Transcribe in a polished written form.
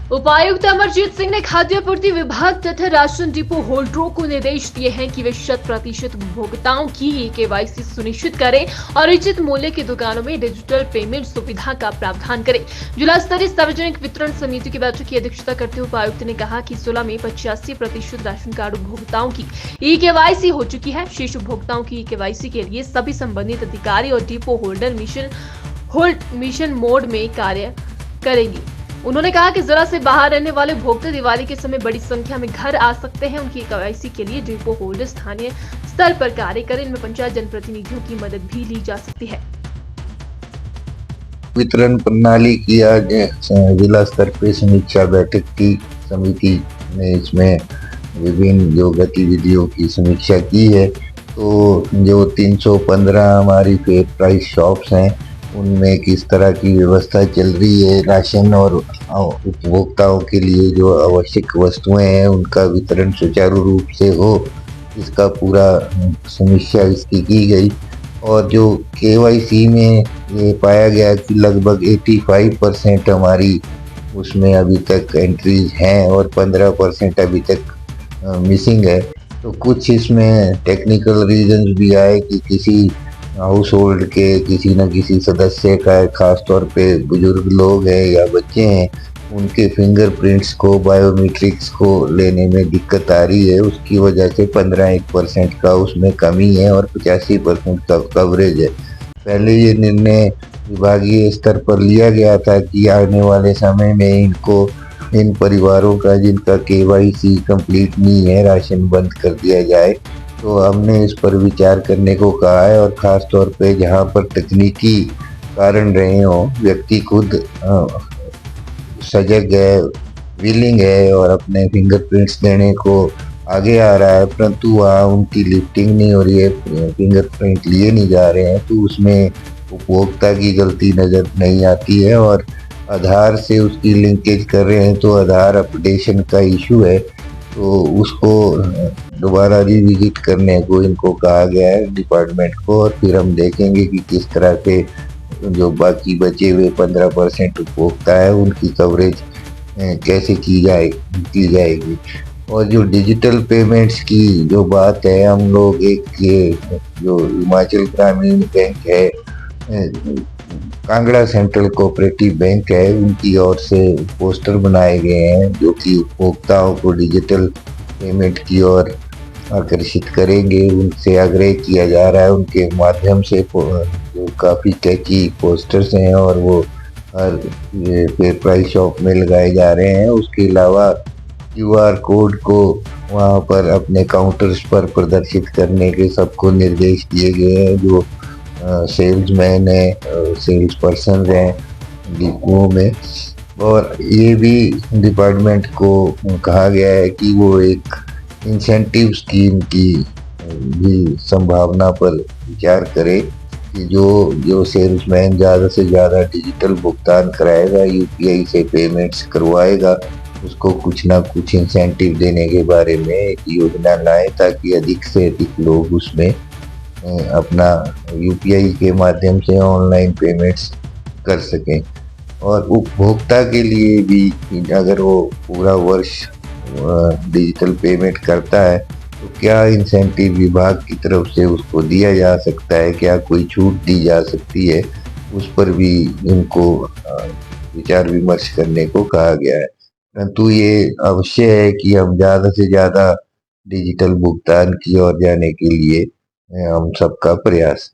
उपायुक्त अमरजीत सिंह ने खाद्य आपूर्ति विभाग तथा राशन डिपो होल्डरों को निर्देश दिए हैं कि वे 100% उपभोक्ताओं की केवाईसी सुनिश्चित करें और उचित मूल्य की दुकानों में डिजिटल पेमेंट सुविधा का प्रावधान करें। जिला स्तरीय सार्वजनिक वितरण समिति की बैठक की अध्यक्षता करते हुए उपायुक्त ने कहा कि जिला में 85% राशन कार्ड उपभोक्ताओं की ई केवाईसी हो चुकी है। शेष उपभोक्ताओं की ई केवाईसी के लिए सभी संबंधित अधिकारी और डिपो होल्डर मिशन मोड में कार्य करेंगी। उन्होंने कहा कि जिला से बाहर रहने वाले उपभोक्ता दिवाली के समय बड़ी संख्या में घर आ सकते हैं। उनकी केवाईसी के लिए डिपो होल्डर स्थानीय स्तर पर कार्य करें। इनमें पंचायत जनप्रतिनिधियों की मदद भी ली जा सकती है। वितरण प्रणाली की आज जिला स्तर पर समीक्षा बैठक की समिति ने इसमें विभिन्न जो गतिविधियों की समीक्षा की है। तो जो 315 हमारी फेयर प्राइस शॉप्स हैं उनमें किस तरह की व्यवस्था चल रही है, राशन और उपभोक्ताओं के लिए जो आवश्यक वस्तुएं हैं उनका वितरण सुचारू रूप से हो, इसका पूरा समीक्षा इसकी की गई। और जो केवाईसी में ये पाया गया कि लगभग 85% हमारी उसमें अभी तक एंट्रीज हैं और 15% अभी तक मिसिंग है। तो कुछ इसमें टेक्निकल रीजंस भी आए कि किसी हाउस होल्ड के किसी न किसी सदस्य का, खास तौर पे बुजुर्ग लोग हैं या बच्चे हैं, उनके फिंगरप्रिंट्स को, बायोमेट्रिक्स को लेने में दिक्कत आ रही है। उसकी वजह से 15% का उसमें कमी है और 85% का कवरेज है। पहले ये निर्णय विभागीय स्तर पर लिया गया था कि आने वाले समय में इन परिवारों का जिनका केवाईसी कंप्लीट नहीं है, राशन बंद कर दिया जाए। तो हमने इस पर विचार करने को कहा है और ख़ास तौर पे जहाँ पर तकनीकी कारण रहे हों, व्यक्ति खुद सजग है, विलिंग है और अपने फिंगरप्रिंट्स देने को आगे आ रहा है, परंतु वहाँ उनकी लिफ्टिंग नहीं हो रही है, फिंगरप्रिंट लिए नहीं जा रहे हैं, तो उसमें उपभोक्ता की गलती नज़र नहीं आती है। और आधार से उसकी लिंकेज कर रहे हैं तो आधार अपडेशन का इशू है, तो उसको दोबारा रिविजिट करने को इनको कहा गया है डिपार्टमेंट को। और फिर हम देखेंगे कि किस तरह के जो बाकी बचे हुए 15% उपभोक्ता है उनकी कवरेज कैसे की जाएगी। और जो डिजिटल पेमेंट्स की जो बात है, हम लोग एक ये जो हिमाचल ग्रामीण बैंक है, कांगड़ा सेंट्रल कोऑपरेटिव बैंक है, उनकी ओर से पोस्टर बनाए गए हैं जो कि उपभोक्ताओं को डिजिटल पेमेंट की ओर आकर्षित करेंगे। उनसे आग्रह किया जा रहा है, उनके माध्यम से जो काफ़ी कैची पोस्टर्स हैं और वो हर फेयर प्राइस शॉप में लगाए जा रहे हैं। उसके अलावा क्यूआर कोड को वहाँ पर अपने काउंटर्स पर प्रदर्शित करने के सबको निर्देश दिए गए हैं। जो सेल्समैन है, सेल्स पर्सन हैं डिपों में। और ये भी डिपार्टमेंट को कहा गया है कि वो एक इंसेंटिव स्कीम की भी संभावना पर विचार करे कि जो सेल्समैन ज़्यादा से ज़्यादा डिजिटल भुगतान कराएगा, यूपीआई से पेमेंट्स करवाएगा, उसको कुछ ना कुछ इंसेंटिव देने के बारे में एक योजना लाए ताकि अधिक से अधिक लोग उसमें अपना यूपीआई के माध्यम से ऑनलाइन पेमेंट्स कर सकें। और उपभोक्ता के लिए भी अगर वो पूरा वर्ष डिजिटल पेमेंट करता है तो क्या इंसेंटिव विभाग की तरफ से उसको दिया जा सकता है, क्या कोई छूट दी जा सकती है, उस पर भी इनको विचार विमर्श करने को कहा गया है। परंतु ये अवश्य है कि हम ज़्यादा से ज़्यादा डिजिटल भुगतान की ओर जाने के लिए हम सबका प्रयास